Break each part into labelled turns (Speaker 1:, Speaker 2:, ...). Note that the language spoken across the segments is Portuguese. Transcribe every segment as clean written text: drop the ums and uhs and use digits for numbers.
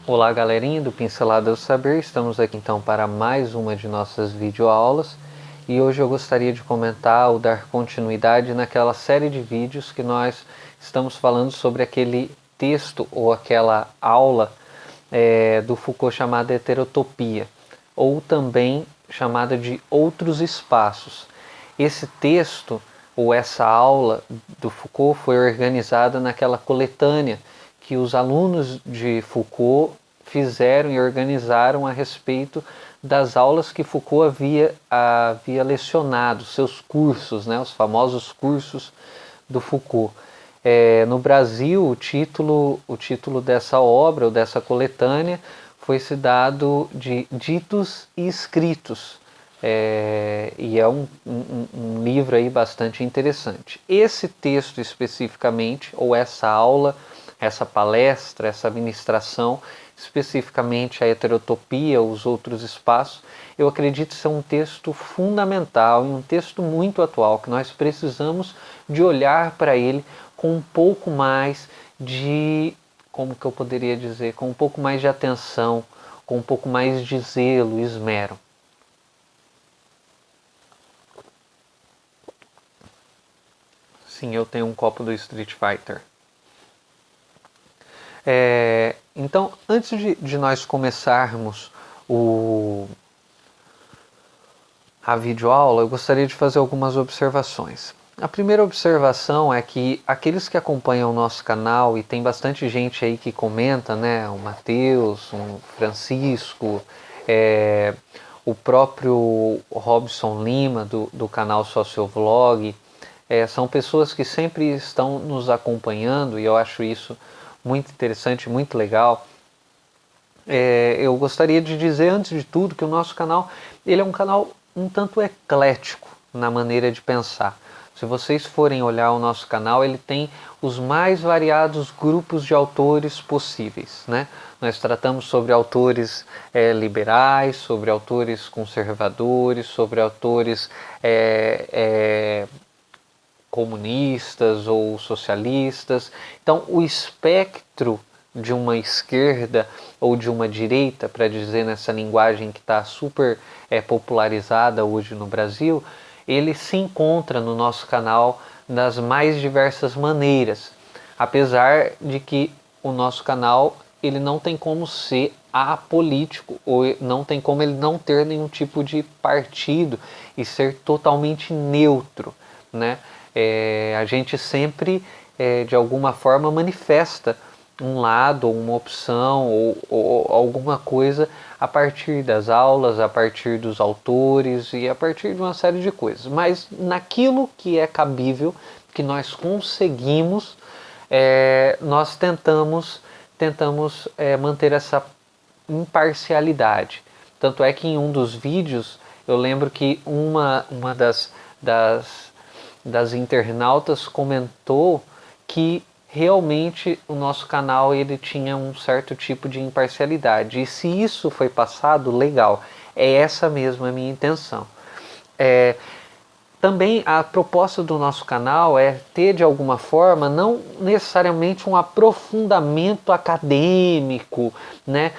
Speaker 1: Olá galerinha do Pincelada do Saber, estamos aqui então para mais uma de nossas videoaulas e hoje eu gostaria de comentar ou dar continuidade naquela série de vídeos que nós estamos falando sobre aquele texto ou aquela aula do Foucault chamada Heterotopia, ou também chamada de Outros Espaços. Esse texto ou essa aula do Foucault foi organizada naquela coletânea que os alunos de Foucault fizeram e organizaram a respeito das aulas que Foucault havia lecionado, seus cursos, né, os famosos cursos do Foucault. No Brasil, o título dessa obra, ou dessa coletânea, foi-se dado de Ditos e Escritos. E é um livro aí bastante interessante. Esse texto especificamente, ou essa aula, essa palestra, essa ministração, especificamente a heterotopia, os outros espaços, eu acredito ser um texto fundamental e um texto muito atual, que nós precisamos de olhar para ele com um pouco mais de, como que eu poderia dizer, com um pouco mais de atenção, com um pouco mais de zelo, esmero. Sim, eu tenho um copo do Street Fighter. Então, antes de nós começarmos a videoaula, eu gostaria de fazer algumas observações. A primeira observação é que aqueles que acompanham o nosso canal, e tem bastante gente aí que comenta, né? O Matheus, o Francisco, o próprio Robson Lima, do canal Sociovlog, são pessoas que sempre estão nos acompanhando, e eu acho isso muito interessante, muito legal. Eu gostaria de dizer, antes de tudo, que o nosso canal ele é um canal um tanto eclético na maneira de pensar. Se vocês forem olhar o nosso canal, ele tem os mais variados grupos de autores possíveis, né? Nós tratamos sobre autores liberais, sobre autores conservadores, sobre autores comunistas ou socialistas. Então, o espectro de uma esquerda ou de uma direita, para dizer nessa linguagem que está super popularizada hoje no Brasil, ele se encontra no nosso canal das mais diversas maneiras, apesar de que o nosso canal ele não tem como ser apolítico, ou não tem como ele não ter nenhum tipo de partido e ser totalmente neutro, né? A gente sempre, de alguma forma, manifesta um lado, ou uma opção, ou alguma coisa a partir das aulas, a partir dos autores e a partir de uma série de coisas. Mas naquilo que é cabível, que nós conseguimos, nós tentamos manter essa imparcialidade. Tanto é que em um dos vídeos, eu lembro que uma das internautas comentou que realmente o nosso canal ele tinha um certo tipo de imparcialidade. E se isso foi passado, legal. É essa mesmo a minha intenção. Também a proposta do nosso canal é ter, de alguma forma, não necessariamente um aprofundamento acadêmico, né?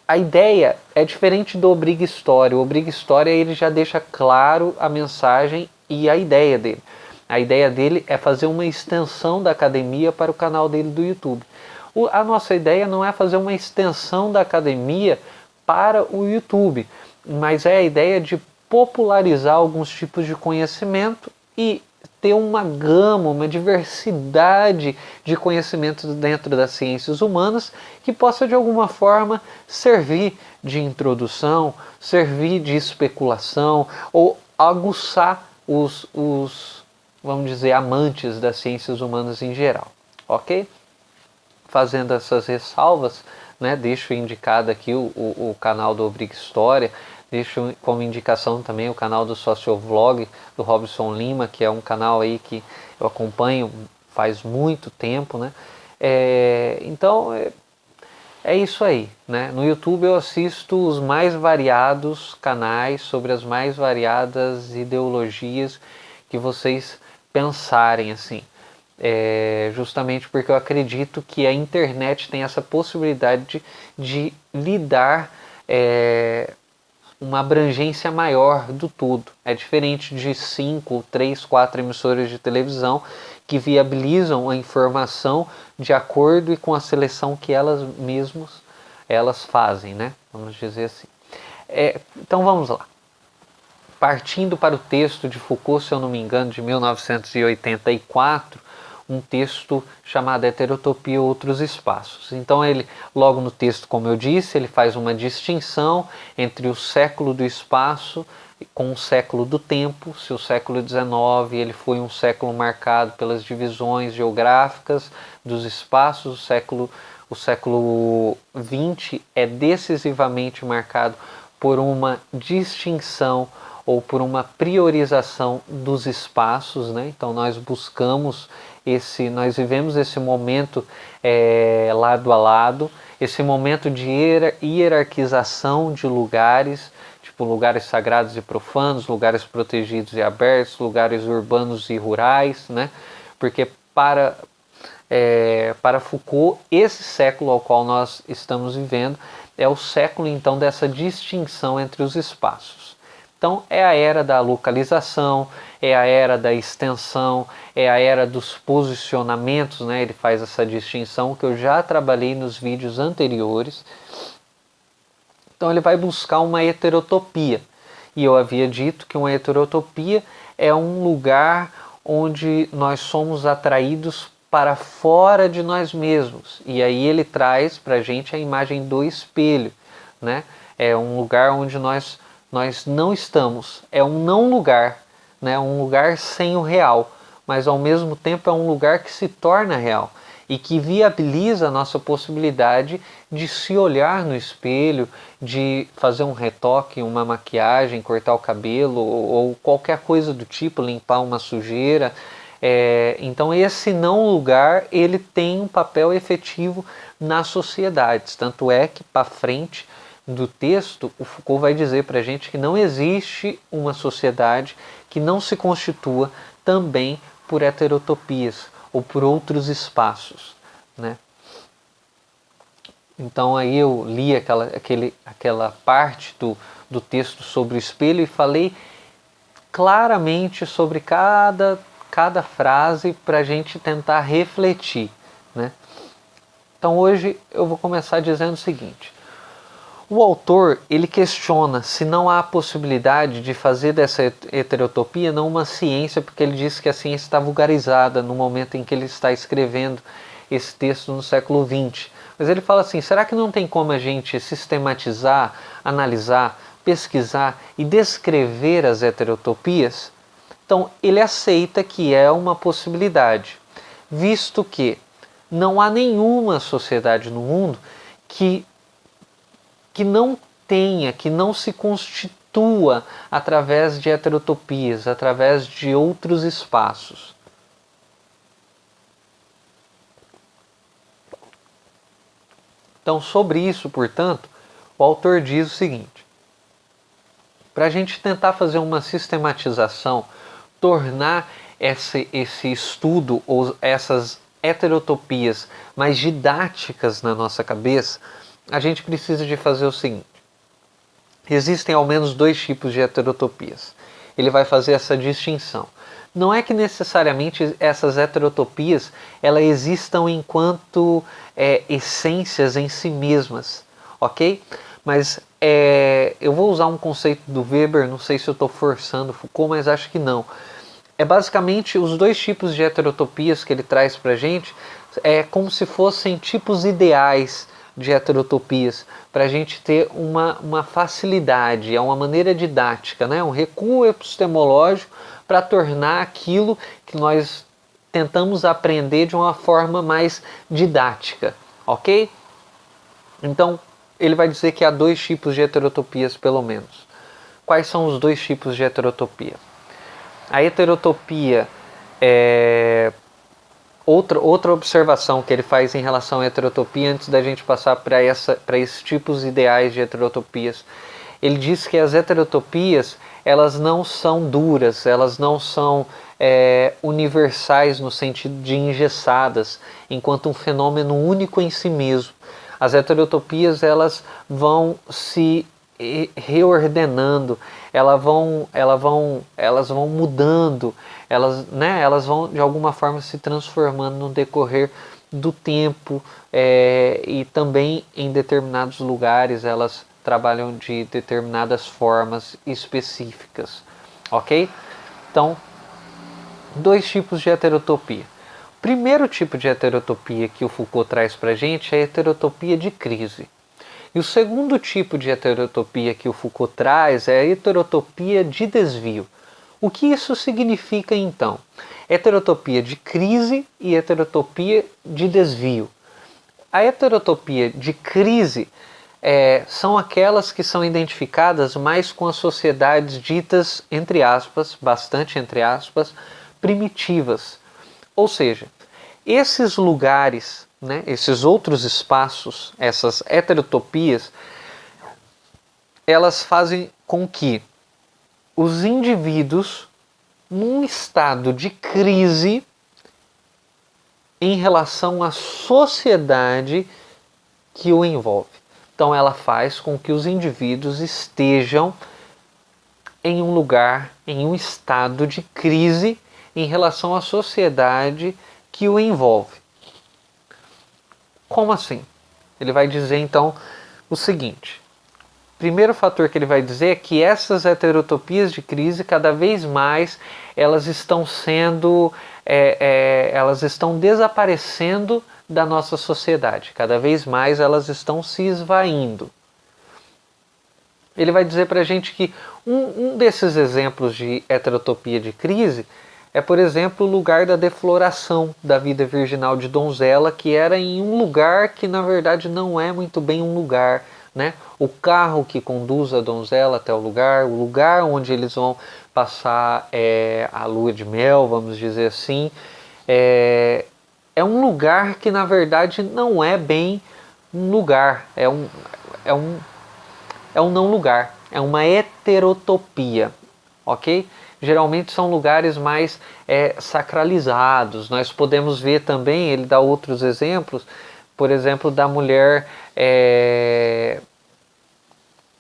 Speaker 1: A ideia é diferente do Obriga História. O Obriga História ele já deixa claro a mensagem e a ideia dele. A ideia dele é fazer uma extensão da academia para o canal dele do YouTube. A nossa ideia não é fazer uma extensão da academia para o YouTube, mas é a ideia de popularizar alguns tipos de conhecimento e ter uma gama, uma diversidade de conhecimentos dentro das ciências humanas que possa de alguma forma servir de introdução, servir de especulação ou aguçar os vamos dizer, amantes das ciências humanas em geral, ok? Fazendo essas ressalvas, né, deixo indicado aqui o canal do Obriga História, deixo como indicação também o canal do Sociovlog, do Robson Lima, que é um canal aí que eu acompanho faz muito tempo, né? Então, é isso aí, né? No YouTube eu assisto os mais variados canais sobre as mais variadas ideologias que vocês pensarem, assim. justamente porque eu acredito que a internet tem essa possibilidade de lhe dar uma abrangência maior do tudo. É diferente de 5, 3, 4 emissoras de televisão que viabilizam a informação de acordo com a seleção que elas fazem, né? Vamos dizer assim. Então vamos lá. Partindo para o texto de Foucault, se eu não me engano, de 1984, um texto chamado Heterotopia e Outros Espaços. Então ele, logo no texto, como eu disse, ele faz uma distinção entre o século do espaço com o século do tempo. Se o século XIX ele foi um século marcado pelas divisões geográficas dos espaços, o século XX é decisivamente marcado por uma distinção ou por uma priorização dos espaços, né? Então nós vivemos esse momento lado a lado, esse momento de hierarquização de lugares, tipo lugares sagrados e profanos, lugares protegidos e abertos, lugares urbanos e rurais, né? Porque para Foucault, esse século ao qual nós estamos vivendo é o século então dessa distinção entre os espaços. Então é a era da localização, é a era da extensão, é a era dos posicionamentos, né? Ele faz essa distinção que eu já trabalhei nos vídeos anteriores. Então ele vai buscar uma heterotopia. E eu havia dito que uma heterotopia é um lugar onde nós somos atraídos para fora de nós mesmos. E aí ele traz para a gente a imagem do espelho, né? É um lugar onde nós não estamos, é um não lugar, né? Um lugar sem o real, mas ao mesmo tempo é um lugar que se torna real e que viabiliza a nossa possibilidade de se olhar no espelho, de fazer um retoque, uma maquiagem, cortar o cabelo ou qualquer coisa do tipo, limpar uma sujeira. Então esse não lugar ele tem um papel efetivo nas sociedades, tanto é que para frente do texto, o Foucault vai dizer para a gente que não existe uma sociedade que não se constitua também por heterotopias ou por outros espaços, né? Então aí eu li aquela parte do texto sobre o espelho e falei claramente sobre cada frase para a gente tentar refletir, né? Então hoje eu vou começar dizendo o seguinte: o autor ele questiona se não há possibilidade de fazer dessa heterotopia não uma ciência, porque ele diz que a ciência está vulgarizada no momento em que ele está escrevendo esse texto no século XX. Mas ele fala assim, será que não tem como a gente sistematizar, analisar, pesquisar e descrever as heterotopias? Então ele aceita que é uma possibilidade, visto que não há nenhuma sociedade no mundo que não tenha, que não se constitua através de heterotopias, através de outros espaços. Então, sobre isso, portanto, o autor diz o seguinte: para a gente tentar fazer uma sistematização, tornar esse estudo ou essas heterotopias mais didáticas na nossa cabeça, a gente precisa de fazer o seguinte: existem ao menos 2 tipos de heterotopias. Ele vai fazer essa distinção. Não é que necessariamente essas heterotopias elas existam enquanto essências em si mesmas, ok? Mas eu vou usar um conceito do Weber, não sei se eu estou forçando Foucault, mas acho que não. É basicamente os 2 tipos de heterotopias que ele traz para a gente, como se fossem tipos ideais de heterotopias, para a gente ter uma facilidade, uma maneira didática, né? Um recuo epistemológico para tornar aquilo que nós tentamos aprender de uma forma mais didática, ok? Então, ele vai dizer que há 2 tipos de heterotopias, pelo menos. Quais são os 2 tipos de heterotopia? A heterotopia outra observação que ele faz em relação à heterotopia, antes da gente passar para esses tipos ideais de heterotopias, ele diz que as heterotopias elas não são duras, elas não são universais no sentido de engessadas, enquanto um fenômeno único em si mesmo. As heterotopias elas vão se reordenando, elas vão mudando, elas vão de alguma forma se transformando no decorrer do tempo, e também em determinados lugares elas trabalham de determinadas formas específicas, ok? Então, dois tipos de heterotopia. O primeiro tipo de heterotopia que o Foucault traz para a gente é a heterotopia de crise. E o segundo tipo de heterotopia que o Foucault traz é a heterotopia de desvio. O que isso significa então? Heterotopia de crise e heterotopia de desvio. A heterotopia de crise são aquelas que são identificadas mais com as sociedades ditas, entre aspas, bastante entre aspas, primitivas. Ou seja, esses lugares, né, esses outros espaços, essas heterotopias, elas fazem com que os indivíduos, num estado de crise em relação à sociedade que o envolve. Então ela faz com que os indivíduos estejam em um lugar, em um estado de crise em relação à sociedade que o envolve. Como assim? Ele vai dizer então o seguinte: primeiro fator que ele vai dizer é que essas heterotopias de crise, cada vez mais, elas estão sendo, elas estão desaparecendo da nossa sociedade. Cada vez mais elas estão se esvaindo. Ele vai dizer para a gente que um desses exemplos de heterotopia de crise é, por exemplo, o lugar da defloração da vida virginal de donzela, que era em um lugar que na verdade não é muito bem um lugar, né? O carro que conduz a donzela até o lugar onde eles vão passar a lua de mel, vamos dizer assim, é um lugar que na verdade não é bem um lugar, é um não lugar, é uma heterotopia, ok? Geralmente são lugares mais sacralizados. Nós podemos ver também, ele dá outros exemplos, por exemplo, da mulher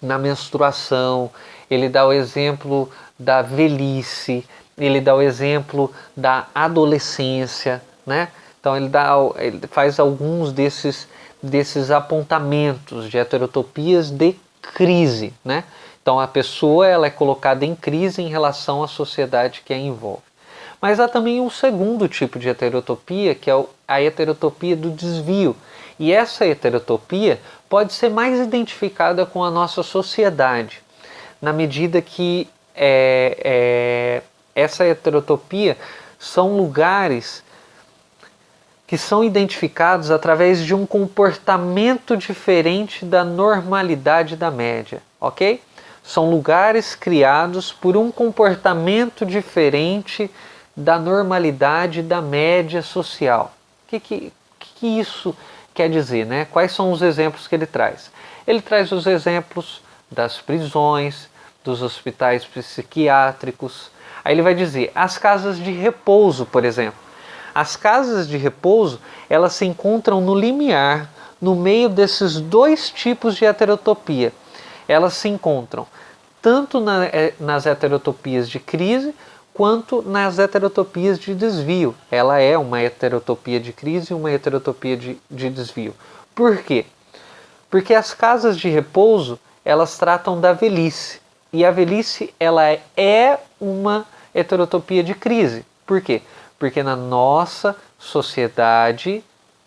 Speaker 1: na menstruação, ele dá o exemplo da velhice, ele dá o exemplo da adolescência, né? Então ele faz alguns desses apontamentos de heterotopias de crise, né? Então a pessoa ela é colocada em crise em relação à sociedade que a envolve. Mas há também um segundo tipo de heterotopia, que é a heterotopia do desvio. E essa heterotopia pode ser mais identificada com a nossa sociedade, na medida que essa heterotopia são lugares que são identificados através de um comportamento diferente da normalidade da média, ok? São lugares criados por um comportamento diferente da normalidade da média social. O que isso quer dizer, né? Quais são os exemplos que ele traz? Ele traz os exemplos das prisões, dos hospitais psiquiátricos. Aí ele vai dizer, as casas de repouso, por exemplo. As casas de repouso, elas se encontram no limiar, no meio desses dois tipos de heterotopia. Elas se encontram tanto nas heterotopias de crise, quanto nas heterotopias de desvio. Ela é uma heterotopia de crise e uma heterotopia de desvio. Por quê? Porque as casas de repouso, elas tratam da velhice. E a velhice, ela é uma heterotopia de crise. Por quê? Porque na nossa sociedade,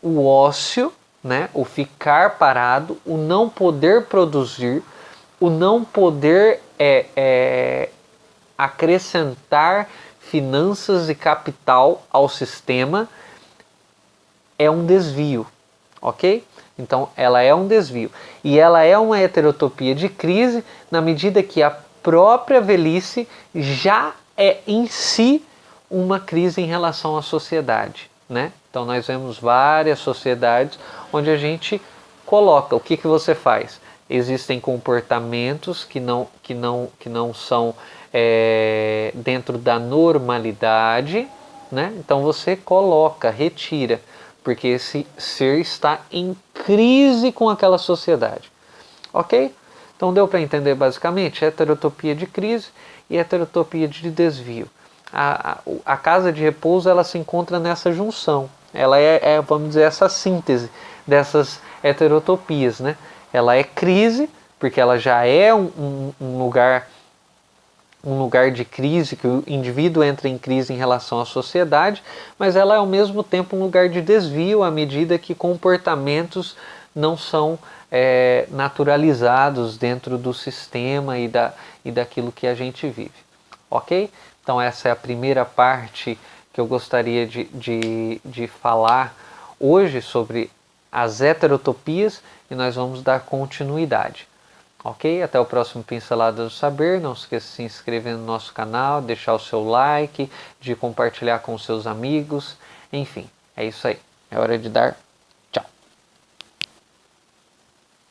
Speaker 1: o ócio, né, o ficar parado, o não poder produzir, o não poder acrescentar finanças e capital ao sistema é um desvio, ok? Então ela é um desvio. E ela é uma heterotopia de crise na medida que a própria velhice já é em si uma crise em relação à sociedade, né? Então nós vemos várias sociedades onde a gente coloca, o que você faz? Existem comportamentos que não são dentro da normalidade, né? Então você coloca, retira, porque esse ser está em crise com aquela sociedade. Ok? Então deu para entender basicamente heterotopia de crise e heterotopia de desvio. A casa de repouso ela se encontra nessa junção. Ela vamos dizer, essa síntese dessas heterotopias, né? Ela é crise, porque ela já é um lugar de crise, que o indivíduo entra em crise em relação à sociedade, mas ela é ao mesmo tempo um lugar de desvio à medida que comportamentos não são naturalizados dentro do sistema e daquilo que a gente vive. Ok? Então essa é a primeira parte que eu gostaria de falar hoje sobre as heterotopias e nós vamos dar continuidade. Ok? Até o próximo Pincelada do Saber. Não se esqueça de se inscrever no nosso canal, deixar o seu like, de compartilhar com seus amigos. Enfim, é isso aí. É hora de dar